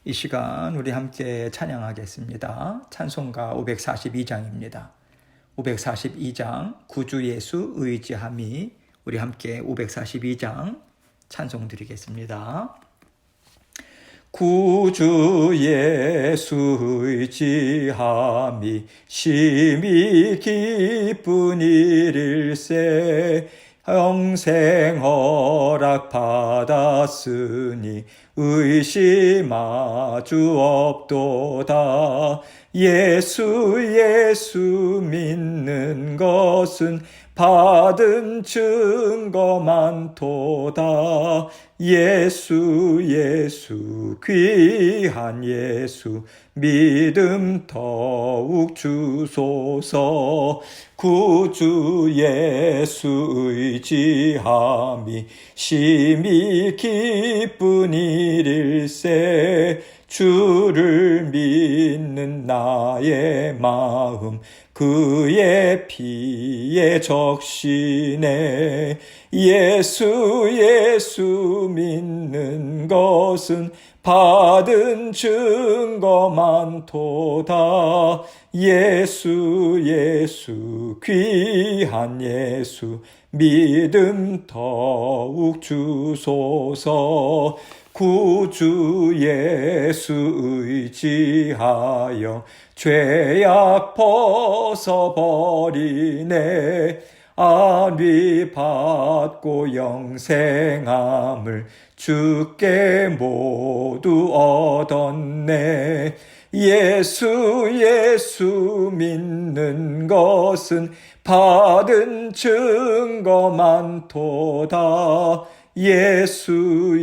이 시간 우리 함께 찬양하겠습니다. 찬송가 542장입니다. 542장 구주 예수 의지함이 우리 함께 542장 찬송 드리겠습니다. 구주 예수 의지함이 심히 기쁜 일일세 영생 허락 받았으니 의심하주 없도다. 예수 믿는 것은 받은 증거 많도다. 예수 귀한 예수 믿음 더욱 주소서. 구주 예수 의지함이 심히 기쁜 일일세 주를 믿는 나의 마음 그의 피에 적시네. 예수 믿는 것은 받은 증거 많도다. 예수 귀한 예수 믿음 더욱 주소서. 구주 예수 의지하여 죄악 벗어버리네. 안위 받고 영생함을 주께 모두 얻었네. 예수 믿는 것은 받은 증거 많도다. 예수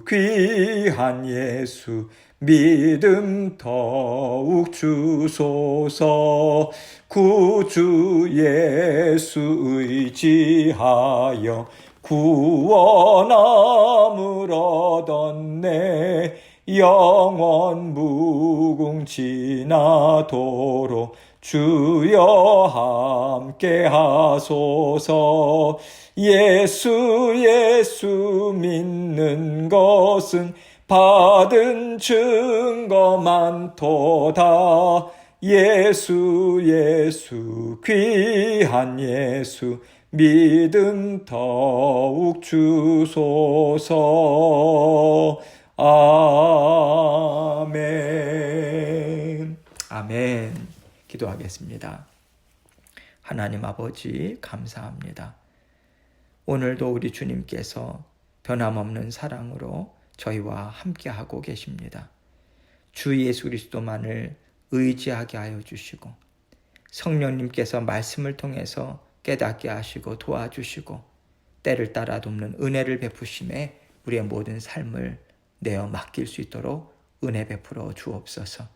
귀한 예수 믿음 더욱 주소서. 구주 예수 의지하여 구원함을 얻었네. 영원 무궁지나도록 주여 함께 하소서. 예수 믿는 것은 받은 증거 많도다. 예수 귀한 예수 믿음 더욱 주소서. 아멘. 아멘. 기도하겠습니다. 하나님 아버지 감사합니다. 오늘도 우리 주님께서 변함없는 사랑으로 저희와 함께하고 계십니다. 주 예수 그리스도만을 의지하게 하여 주시고 성령님께서 말씀을 통해서 깨닫게 하시고 도와주시고 때를 따라 돕는 은혜를 베푸심에 우리의 모든 삶을 내어 맡길 수 있도록 은혜 베풀어 주옵소서.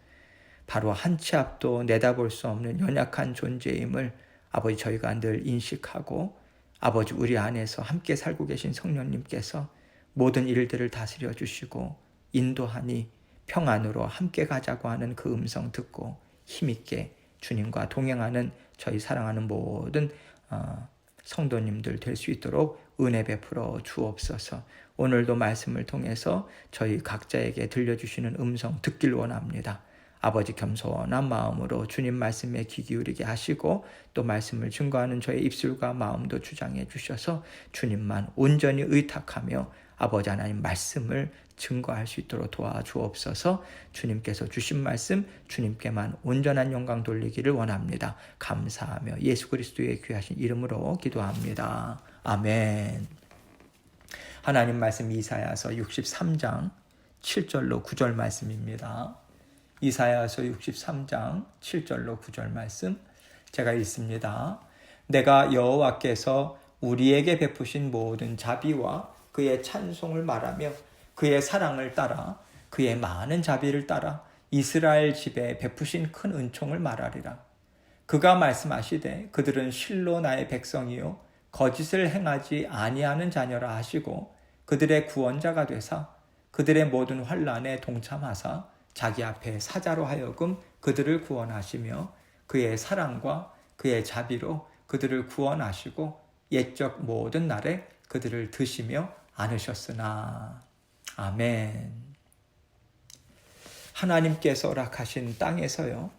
바로 한 치 앞도 내다볼 수 없는 연약한 존재임을 아버지 저희가 늘 인식하고 아버지 우리 안에서 함께 살고 계신 성령님께서 모든 일들을 다스려 주시고 인도하니 평안으로 함께 가자고 하는 그 음성 듣고 힘있게 주님과 동행하는 저희 사랑하는 모든 성도님들 될 수 있도록 은혜 베풀어 주옵소서. 오늘도 말씀을 통해서 저희 각자에게 들려주시는 음성 듣길 원합니다. 아버지 겸손한 마음으로 주님 말씀에 귀 기울이게 하시고 또 말씀을 증거하는 저의 입술과 마음도 주장해 주셔서 주님만 온전히 의탁하며 아버지 하나님 말씀을 증거할 수 있도록 도와주옵소서. 주님께서 주신 말씀 주님께만 온전한 영광 돌리기를 원합니다. 감사하며 예수 그리스도의 귀하신 이름으로 기도합니다. 아멘. 하나님 말씀 이사야서 63장 7절로 9절 말씀입니다. 이사야서 63장 7절로 9절 말씀 제가 읽습니다. 내가 여호와께서 우리에게 베푸신 모든 자비와 그의 찬송을 말하며 그의 사랑을 따라 그의 많은 자비를 따라 이스라엘 집에 베푸신 큰 은총을 말하리라. 그가 말씀하시되 그들은 실로 나의 백성이요 거짓을 행하지 아니하는 자녀라 하시고 그들의 구원자가 되사 그들의 모든 환난에 동참하사 자기 앞에 사자로 하여금 그들을 구원하시며 그의 사랑과 그의 자비로 그들을 구원하시고 옛적 모든 날에 그들을 드시며 안으셨으나. 아멘. 하나님께서 허락하신 땅에서요,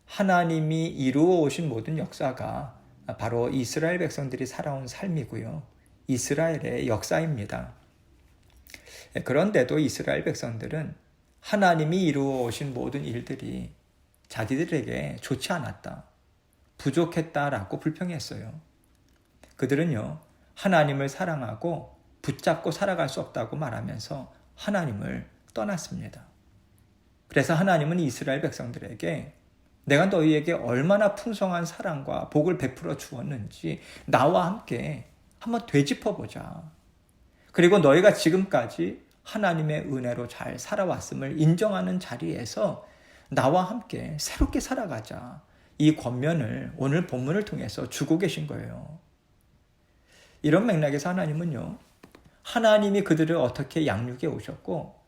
하나님이 이루어 오신 모든 역사가 바로 이스라엘 백성들이 살아온 삶이고요, 이스라엘의 역사입니다. 그런데도 이스라엘 백성들은 하나님이 이루어 오신 모든 일들이 자기들에게 좋지 않았다, 부족했다라고 불평했어요. 그들은요, 하나님을 사랑하고 붙잡고 살아갈 수 없다고 말하면서 하나님을 떠났습니다. 그래서 하나님은 이스라엘 백성들에게 내가 너희에게 얼마나 풍성한 사랑과 복을 베풀어 주었는지 나와 함께 한번 되짚어보자. 그리고 너희가 지금까지 하나님의 은혜로 잘 살아왔음을 인정하는 자리에서 나와 함께 새롭게 살아가자. 이 권면을 오늘 본문을 통해서 주고 계신 거예요. 이런 맥락에서 하나님은요, 하나님이 그들을 어떻게 양육해 오셨고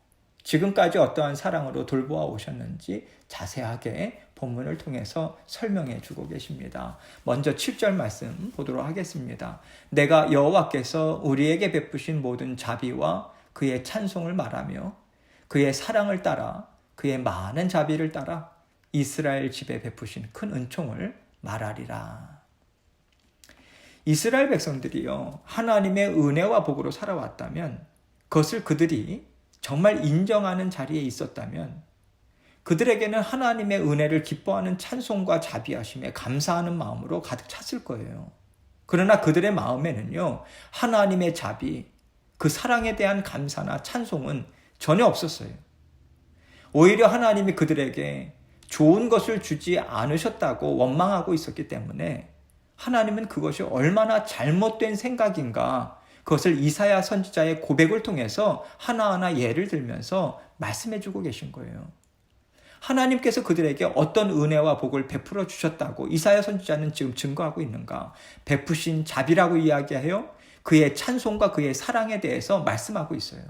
지금까지 어떠한 사랑으로 돌보아 오셨는지 자세하게 본문을 통해서 설명해 주고 계십니다. 먼저 7절 말씀 보도록 하겠습니다. 내가 여호와께서 우리에게 베푸신 모든 자비와 그의 찬송을 말하며 그의 사랑을 따라 그의 많은 자비를 따라 이스라엘 집에 베푸신 큰 은총을 말하리라. 이스라엘 백성들이요, 하나님의 은혜와 복으로 살아왔다면, 그것을 그들이 정말 인정하는 자리에 있었다면 그들에게는 하나님의 은혜를 기뻐하는 찬송과 자비하심에 감사하는 마음으로 가득 찼을 거예요. 그러나 그들의 마음에는요, 하나님의 자비, 그 사랑에 대한 감사나 찬송은 전혀 없었어요. 오히려 하나님이 그들에게 좋은 것을 주지 않으셨다고 원망하고 있었기 때문에 하나님은 그것이 얼마나 잘못된 생각인가, 그것을 이사야 선지자의 고백을 통해서 하나하나 예를 들면서 말씀해주고 계신 거예요. 하나님께서 그들에게 어떤 은혜와 복을 베풀어 주셨다고 이사야 선지자는 지금 증거하고 있는가? 베푸신 자비라고 이야기하여 그의 찬송과 그의 사랑에 대해서 말씀하고 있어요.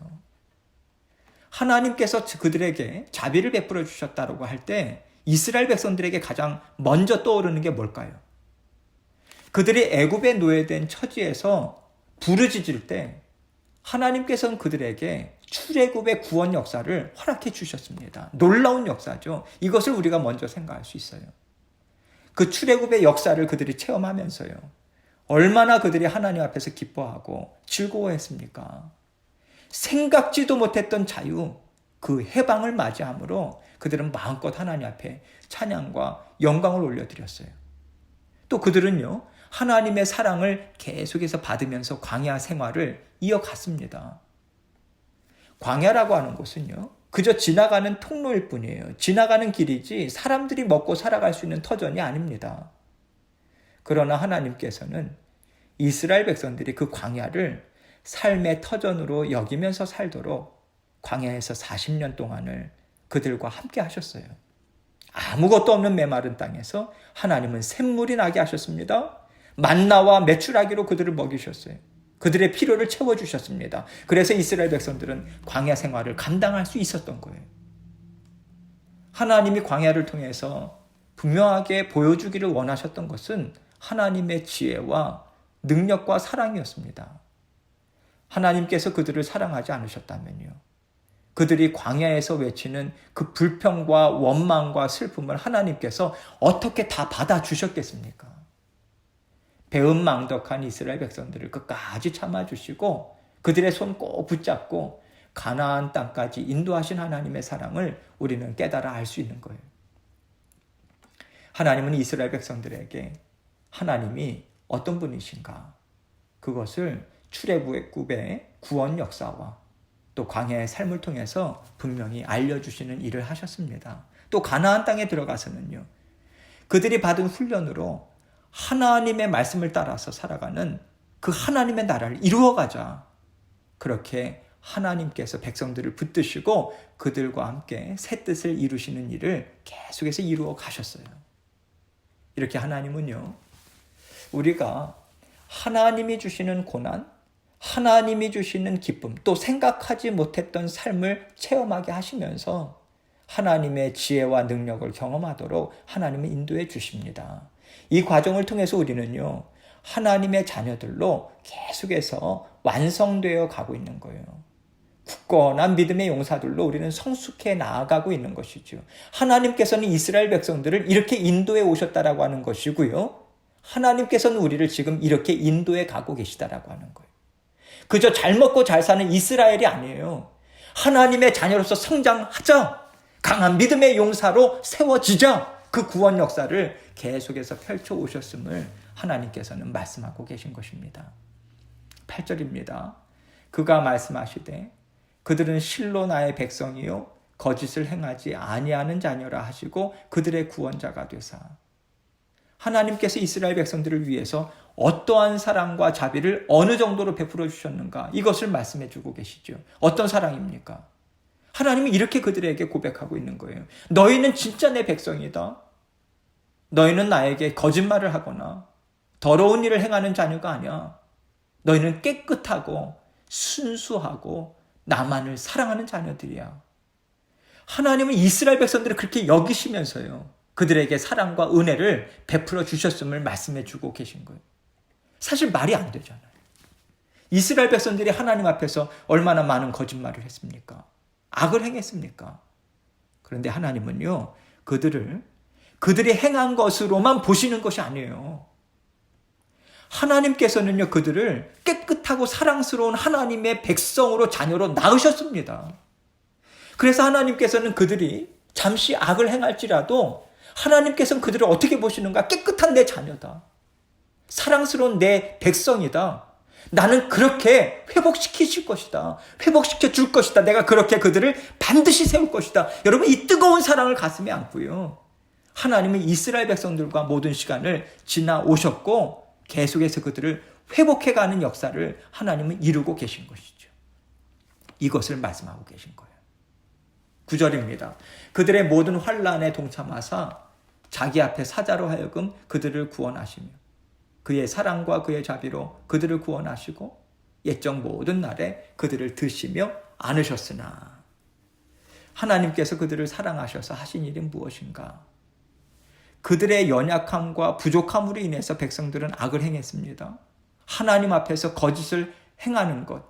하나님께서 그들에게 자비를 베풀어 주셨다고 할 때 이스라엘 백성들에게 가장 먼저 떠오르는 게 뭘까요? 그들이 애굽의 노예된 처지에서 부르짖을 때 하나님께서는 그들에게 출애굽의 구원 역사를 허락해 주셨습니다. 놀라운 역사죠. 이것을 우리가 먼저 생각할 수 있어요. 그 출애굽의 역사를 그들이 체험하면서요, 얼마나 그들이 하나님 앞에서 기뻐하고 즐거워했습니까? 생각지도 못했던 자유, 그 해방을 맞이함으로 그들은 마음껏 하나님 앞에 찬양과 영광을 올려드렸어요. 또 그들은요, 하나님의 사랑을 계속해서 받으면서 광야 생활을 이어갔습니다. 광야라고 하는 곳은요, 그저 지나가는 통로일 뿐이에요. 지나가는 길이지 사람들이 먹고 살아갈 수 있는 터전이 아닙니다. 그러나 하나님께서는 이스라엘 백성들이 그 광야를 삶의 터전으로 여기면서 살도록 광야에서 40년 동안을 그들과 함께 하셨어요. 아무것도 없는 메마른 땅에서 하나님은 샘물이 나게 하셨습니다. 만나와 메추라기로 그들을 먹이셨어요. 그들의 필요를 채워주셨습니다. 그래서 이스라엘 백성들은 광야 생활을 감당할 수 있었던 거예요. 하나님이 광야를 통해서 분명하게 보여주기를 원하셨던 것은 하나님의 지혜와 능력과 사랑이었습니다. 하나님께서 그들을 사랑하지 않으셨다면요, 그들이 광야에서 외치는 그 불평과 원망과 슬픔을 하나님께서 어떻게 다 받아주셨겠습니까? 배은망덕한 이스라엘 백성들을 끝까지 참아주시고 그들의 손 꼭 붙잡고 가나안 땅까지 인도하신 하나님의 사랑을 우리는 깨달아 알 수 있는 거예요. 하나님은 이스라엘 백성들에게 하나님이 어떤 분이신가, 그것을 출애굽의 구원 역사와 또 광야의 삶을 통해서 분명히 알려주시는 일을 하셨습니다. 또 가나안 땅에 들어가서는요, 그들이 받은 훈련으로 하나님의 말씀을 따라서 살아가는 그 하나님의 나라를 이루어가자. 그렇게 하나님께서 백성들을 붙드시고 그들과 함께 새 뜻을 이루시는 일을 계속해서 이루어 가셨어요. 이렇게 하나님은요, 우리가 하나님이 주시는 고난, 하나님이 주시는 기쁨, 또 생각하지 못했던 삶을 체험하게 하시면서 하나님의 지혜와 능력을 경험하도록 하나님은 인도해 주십니다. 이 과정을 통해서 우리는요, 하나님의 자녀들로 계속해서 완성되어 가고 있는 거예요. 굳건한 믿음의 용사들로 우리는 성숙해 나아가고 있는 것이죠. 하나님께서는 이스라엘 백성들을 이렇게 인도해 오셨다라고 하는 것이고요. 하나님께서는 우리를 지금 이렇게 인도해 가고 계시다라고 하는 거예요. 그저 잘 먹고 잘 사는 이스라엘이 아니에요. 하나님의 자녀로서 성장하자. 강한 믿음의 용사로 세워지자. 그 구원 역사를 계속해서 펼쳐 오셨음을 하나님께서는 말씀하고 계신 것입니다. 8절입니다. 그가 말씀하시되 그들은 실로 나의 백성이요 거짓을 행하지 아니하는 자녀라 하시고 그들의 구원자가 되사. 하나님께서 이스라엘 백성들을 위해서 어떠한 사랑과 자비를 어느 정도로 베풀어 주셨는가, 이것을 말씀해 주고 계시죠. 어떤 사랑입니까? 하나님이 이렇게 그들에게 고백하고 있는 거예요. 너희는 진짜 내 백성이다. 너희는 나에게 거짓말을 하거나 더러운 일을 행하는 자녀가 아니야. 너희는 깨끗하고 순수하고 나만을 사랑하는 자녀들이야. 하나님은 이스라엘 백성들을 그렇게 여기시면서요, 그들에게 사랑과 은혜를 베풀어 주셨음을 말씀해 주고 계신 거예요. 사실 말이 안 되잖아요. 이스라엘 백성들이 하나님 앞에서 얼마나 많은 거짓말을 했습니까? 악을 행했습니까? 그런데 하나님은요, 그들이 행한 것으로만 보시는 것이 아니에요. 하나님께서는요, 그들을 깨끗하고 사랑스러운 하나님의 백성으로, 자녀로 낳으셨습니다. 그래서 하나님께서는 그들이 잠시 악을 행할지라도 하나님께서는 그들을 어떻게 보시는가? 깨끗한 내 자녀다. 사랑스러운 내 백성이다. 나는 그렇게 회복시키실 것이다. 회복시켜 줄 것이다. 내가 그렇게 그들을 반드시 세울 것이다. 여러분, 이 뜨거운 사랑을 가슴에 안고요, 하나님은 이스라엘 백성들과 모든 시간을 지나오셨고 계속해서 그들을 회복해가는 역사를 하나님은 이루고 계신 것이죠. 이것을 말씀하고 계신 거예요. 9절입니다. 그들의 모든 환난에 동참하사 자기 앞에 사자로 하여금 그들을 구원하시며 그의 사랑과 그의 자비로 그들을 구원하시고 옛적 모든 날에 그들을 드시며 안으셨으나. 하나님께서 그들을 사랑하셔서 하신 일이 무엇인가? 그들의 연약함과 부족함으로 인해서 백성들은 악을 행했습니다. 하나님 앞에서 거짓을 행하는 것,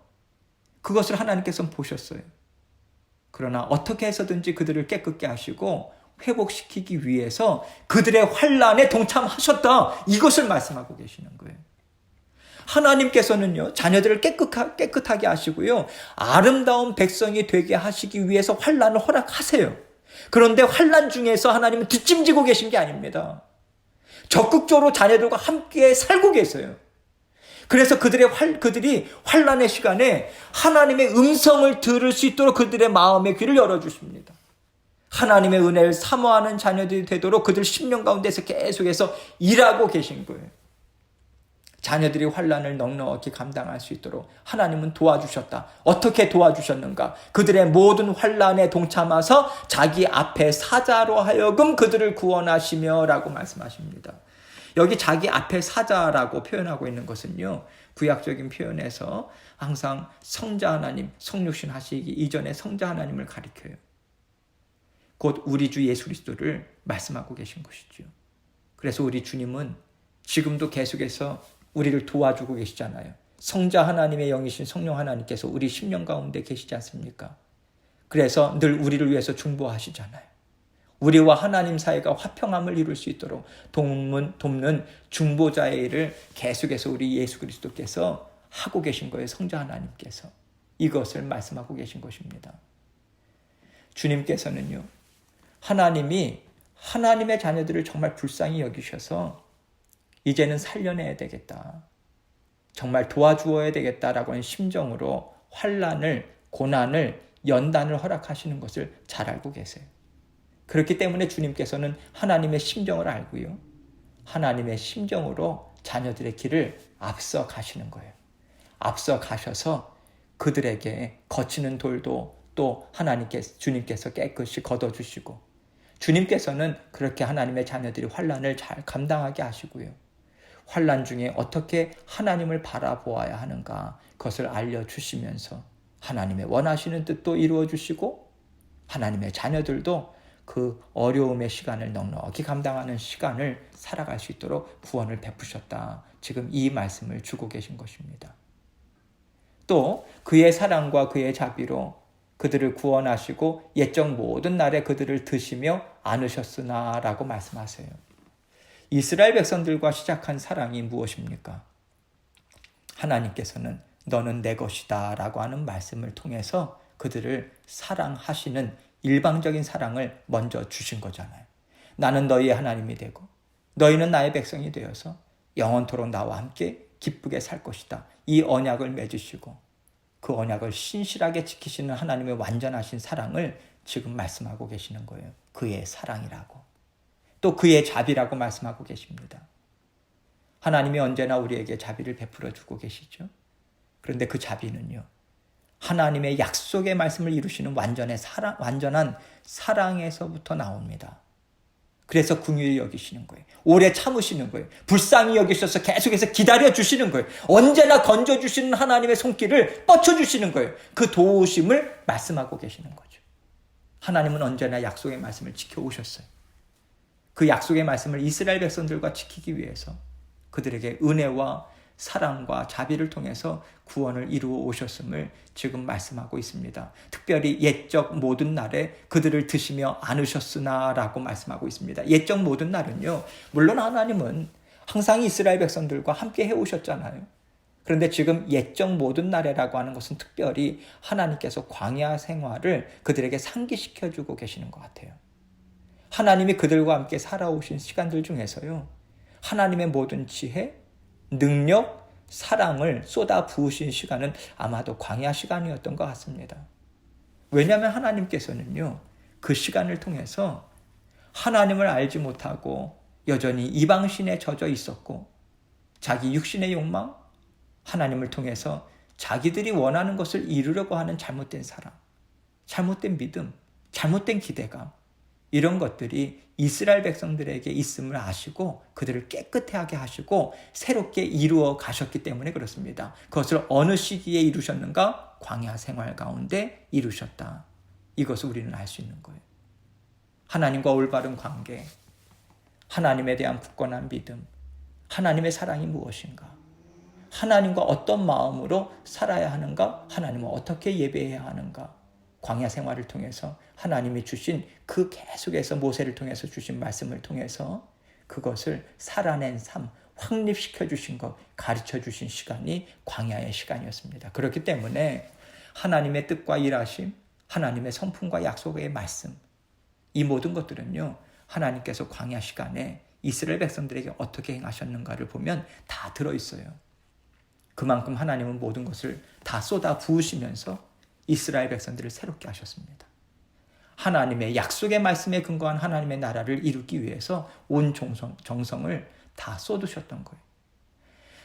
그것을 하나님께서는 보셨어요. 그러나 어떻게 해서든지 그들을 깨끗게 하시고 회복시키기 위해서 그들의 환난에 동참하셨다. 이것을 말씀하고 계시는 거예요. 하나님께서는요, 자녀들을 깨끗하게 하시고요, 아름다운 백성이 되게 하시기 위해서 환난을 허락하세요. 그런데 환난 중에서 하나님은 뒷짐지고 계신 게 아닙니다. 적극적으로 자녀들과 함께 살고 계세요. 그래서 그들이 환난의 시간에 하나님의 음성을 들을 수 있도록 그들의 마음의 귀를 열어주십니다. 하나님의 은혜를 사모하는 자녀들이 되도록 그들 심령 가운데서 계속해서 일하고 계신 거예요. 자녀들이 환난을 넉넉히 감당할 수 있도록 하나님은 도와주셨다. 어떻게 도와주셨는가? 그들의 모든 환난에 동참해서 자기 앞에 사자로 하여금 그들을 구원하시며 라고 말씀하십니다. 여기 자기 앞에 사자라고 표현하고 있는 것은요, 구약적인 표현에서 항상 성자 하나님, 성육신 하시기 이전에 성자 하나님을 가리켜요. 곧 우리 주 예수 그리스도를 말씀하고 계신 것이죠. 그래서 우리 주님은 지금도 계속해서 우리를 도와주고 계시잖아요. 성자 하나님의 영이신 성령 하나님께서 우리 심령 가운데 계시지 않습니까? 그래서 늘 우리를 위해서 중보하시잖아요. 우리와 하나님 사이가 화평함을 이룰 수 있도록 돕는 중보자의 일을 계속해서 우리 예수 그리스도께서 하고 계신 거예요. 성자 하나님께서. 이것을 말씀하고 계신 것입니다. 주님께서는요, 하나님이 하나님의 자녀들을 정말 불쌍히 여기셔서 이제는 살려내야 되겠다, 정말 도와주어야 되겠다라고 하는 심정으로 환난을, 고난을, 연단을 허락하시는 것을 잘 알고 계세요. 그렇기 때문에 주님께서는 하나님의 심정을 알고요, 하나님의 심정으로 자녀들의 길을 앞서 가시는 거예요. 앞서 가셔서 그들에게 거치는 돌도 또 주님께서 깨끗이 걷어주시고, 주님께서는 그렇게 하나님의 자녀들이 환난을 잘 감당하게 하시고요, 환난 중에 어떻게 하나님을 바라보아야 하는가, 그것을 알려주시면서 하나님의 원하시는 뜻도 이루어주시고 하나님의 자녀들도 그 어려움의 시간을 넉넉히 감당하는 시간을 살아갈 수 있도록 구원을 베푸셨다. 지금 이 말씀을 주고 계신 것입니다. 또 그의 사랑과 그의 자비로 그들을 구원하시고 옛적 모든 날에 그들을 드시며 안으셨으나 라고 말씀하세요. 이스라엘 백성들과 시작한 사랑이 무엇입니까? 하나님께서는 너는 내 것이다 라고 하는 말씀을 통해서 그들을 사랑하시는 일방적인 사랑을 먼저 주신 거잖아요. 나는 너희의 하나님이 되고 너희는 나의 백성이 되어서 영원토록 나와 함께 기쁘게 살 것이다. 이 언약을 맺으시고 그 언약을 신실하게 지키시는 하나님의 완전하신 사랑을 지금 말씀하고 계시는 거예요. 그의 사랑이라고. 또 그의 자비라고 말씀하고 계십니다. 하나님이 언제나 우리에게 자비를 베풀어 주고 계시죠. 그런데 그 자비는요, 하나님의 약속의 말씀을 이루시는 완전한 사랑에서부터 나옵니다. 그래서 긍휼히 여기시는 거예요. 오래 참으시는 거예요. 불쌍히 여기셔서 계속해서 기다려주시는 거예요. 언제나 건져주시는 하나님의 손길을 뻗쳐주시는 거예요. 그 도우심을 말씀하고 계시는 거죠. 하나님은 언제나 약속의 말씀을 지켜오셨어요. 그 약속의 말씀을 이스라엘 백성들과 지키기 위해서 그들에게 은혜와 사랑과 자비를 통해서 구원을 이루어 오셨음을 지금 말씀하고 있습니다. 특별히 옛적 모든 날에 그들을 드시며 안으셨으나 라고 말씀하고 있습니다. 옛적 모든 날은요, 물론 하나님은 항상 이스라엘 백성들과 함께 해오셨잖아요. 그런데 지금 옛적 모든 날에라고 하는 것은 특별히 하나님께서 광야 생활을 그들에게 상기시켜주고 계시는 것 같아요. 하나님이 그들과 함께 살아오신 시간들 중에서요, 하나님의 모든 지혜, 능력, 사랑을 쏟아 부으신 시간은 아마도 광야 시간이었던 것 같습니다. 왜냐하면 하나님께서는요, 그 시간을 통해서 하나님을 알지 못하고 여전히 이방신에 젖어 있었고 자기 육신의 욕망, 하나님을 통해서 자기들이 원하는 것을 이루려고 하는 잘못된 사랑, 잘못된 믿음, 잘못된 기대감, 이런 것들이 이스라엘 백성들에게 있음을 아시고 그들을 깨끗하게 하시고 새롭게 이루어 가셨기 때문에 그렇습니다. 그것을 어느 시기에 이루셨는가? 광야 생활 가운데 이루셨다. 이것을 우리는 알 수 있는 거예요. 하나님과 올바른 관계, 하나님에 대한 굳건한 믿음, 하나님의 사랑이 무엇인가? 하나님과 어떤 마음으로 살아야 하는가? 하나님을 어떻게 예배해야 하는가? 광야 생활을 통해서 하나님이 주신 그 계속해서 모세를 통해서 주신 말씀을 통해서 그것을 살아낸 삶, 확립시켜 주신 것, 가르쳐 주신 시간이 광야의 시간이었습니다. 그렇기 때문에 하나님의 뜻과 일하심, 하나님의 성품과 약속의 말씀, 이 모든 것들은요, 하나님께서 광야 시간에 이스라엘 백성들에게 어떻게 행하셨는가를 보면 다 들어있어요. 그만큼 하나님은 모든 것을 다 쏟아 부으시면서 이스라엘 백성들을 새롭게 하셨습니다. 하나님의 약속의 말씀에 근거한 하나님의 나라를 이루기 위해서 온 정성을 다 쏟으셨던 거예요.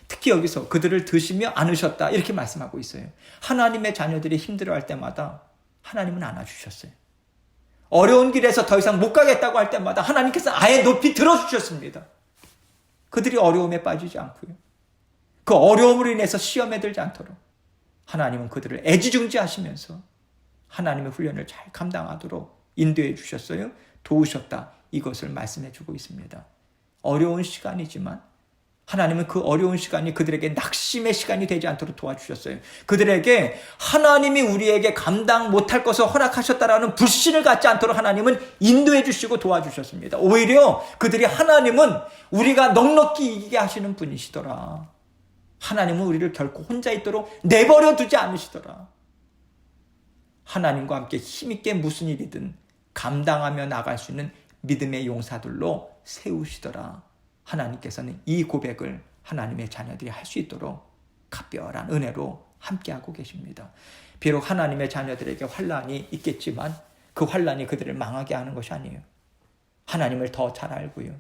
특히 여기서 그들을 드시며 안으셨다 이렇게 말씀하고 있어요. 하나님의 자녀들이 힘들어할 때마다 하나님은 안아주셨어요. 어려운 길에서 더 이상 못 가겠다고 할 때마다 하나님께서 아예 높이 들어주셨습니다. 그들이 어려움에 빠지지 않고요. 그 어려움으로 인해서 시험에 들지 않도록 하나님은 그들을 애지중지하시면서 하나님의 훈련을 잘 감당하도록 인도해 주셨어요. 도우셨다. 이것을 말씀해 주고 있습니다. 어려운 시간이지만 하나님은 그 어려운 시간이 그들에게 낙심의 시간이 되지 않도록 도와주셨어요. 그들에게 하나님이 우리에게 감당 못할 것을 허락하셨다라는 불신을 갖지 않도록 하나님은 인도해 주시고 도와주셨습니다. 오히려 그들이 하나님은 우리가 넉넉히 이기게 하시는 분이시더라. 하나님은 우리를 결코 혼자 있도록 내버려 두지 않으시더라. 하나님과 함께 힘있게 무슨 일이든 감당하며 나갈 수 있는 믿음의 용사들로 세우시더라. 하나님께서는 이 고백을 하나님의 자녀들이 할 수 있도록 각별한 은혜로 함께하고 계십니다. 비록 하나님의 자녀들에게 환난이 있겠지만 그 환난이 그들을 망하게 하는 것이 아니에요. 하나님을 더 잘 알고요.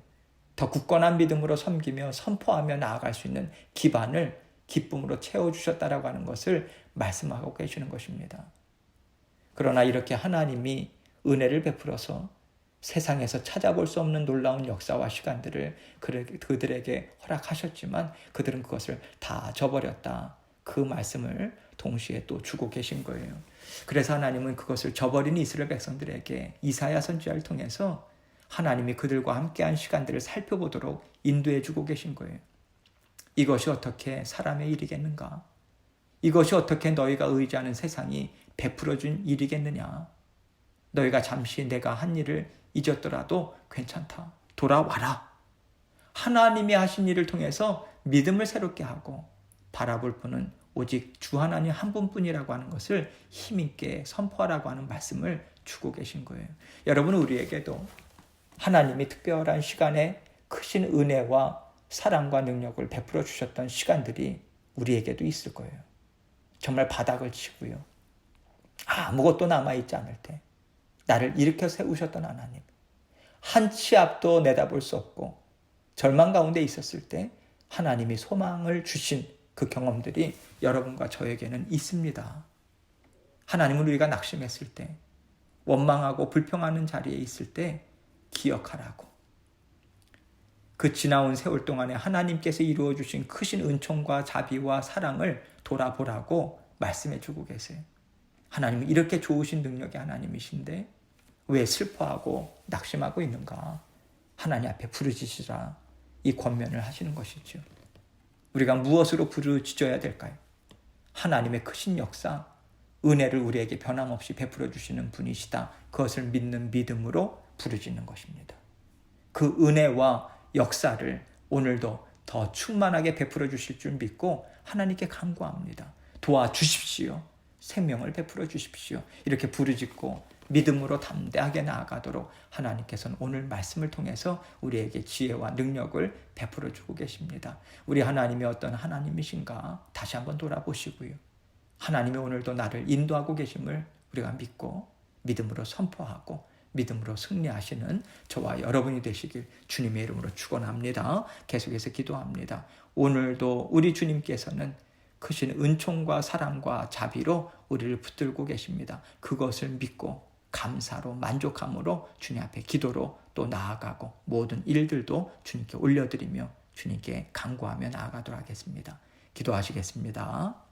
더 굳건한 믿음으로 섬기며 선포하며 나아갈 수 있는 기반을 기쁨으로 채워주셨다라고 하는 것을 말씀하고 계시는 것입니다. 그러나 이렇게 하나님이 은혜를 베풀어서 세상에서 찾아볼 수 없는 놀라운 역사와 시간들을 그들에게 허락하셨지만 그들은 그것을 다 저버렸다. 그 말씀을 동시에 또 주고 계신 거예요. 그래서 하나님은 그것을 저버린 이스라엘 백성들에게 이사야 선지자를 통해서 하나님이 그들과 함께한 시간들을 살펴보도록 인도해 주고 계신 거예요. 이것이 어떻게 사람의 일이겠는가? 이것이 어떻게 너희가 의지하는 세상이 베풀어준 일이겠느냐. 너희가 잠시 내가 한 일을 잊었더라도 괜찮다. 돌아와라. 하나님이 하신 일을 통해서 믿음을 새롭게 하고 바라볼 분은 오직 주 하나님 한 분뿐이라고 하는 것을 힘있게 선포하라고 하는 말씀을 주고 계신 거예요. 여러분, 우리에게도 하나님이 특별한 시간에 크신 은혜와 사랑과 능력을 베풀어 주셨던 시간들이 우리에게도 있을 거예요. 정말 바닥을 치고요. 아무것도 남아있지 않을 때 나를 일으켜 세우셨던 하나님. 한 치 앞도 내다볼 수 없고 절망 가운데 있었을 때 하나님이 소망을 주신 그 경험들이 여러분과 저에게는 있습니다. 하나님은 우리가 낙심했을 때, 원망하고 불평하는 자리에 있을 때 기억하라고. 그 지나온 세월 동안에 하나님께서 이루어 주신 크신 은총과 자비와 사랑을 돌아보라고 말씀해 주고 계세요. 하나님은 이렇게 좋으신 능력의 하나님이신데 왜 슬퍼하고 낙심하고 있는가? 하나님 앞에 부르짖으라, 이 권면을 하시는 것이죠. 우리가 무엇으로 부르짖어야 될까요? 하나님의 크신 역사, 은혜를 우리에게 변함없이 베풀어 주시는 분이시다. 그것을 믿는 믿음으로 부르짖는 것입니다. 그 은혜와 역사를 오늘도 더 충만하게 베풀어 주실 줄 믿고 하나님께 간구합니다. 도와주십시오. 생명을 베풀어 주십시오. 이렇게 부르짖고 믿음으로 담대하게 나아가도록 하나님께서는 오늘 말씀을 통해서 우리에게 지혜와 능력을 베풀어 주고 계십니다. 우리 하나님이 어떤 하나님이신가 다시 한번 돌아보시고요. 하나님이 오늘도 나를 인도하고 계심을 우리가 믿고 믿음으로 선포하고 믿음으로 승리하시는 저와 여러분이 되시길 주님의 이름으로 축원합니다. 계속해서 기도합니다. 오늘도 우리 주님께서는 크신 은총과 사랑과 자비로 우리를 붙들고 계십니다. 그것을 믿고 감사로 만족함으로 주님 앞에 기도로 또 나아가고 모든 일들도 주님께 올려드리며 주님께 간구하며 나아가도록 하겠습니다. 기도하시겠습니다.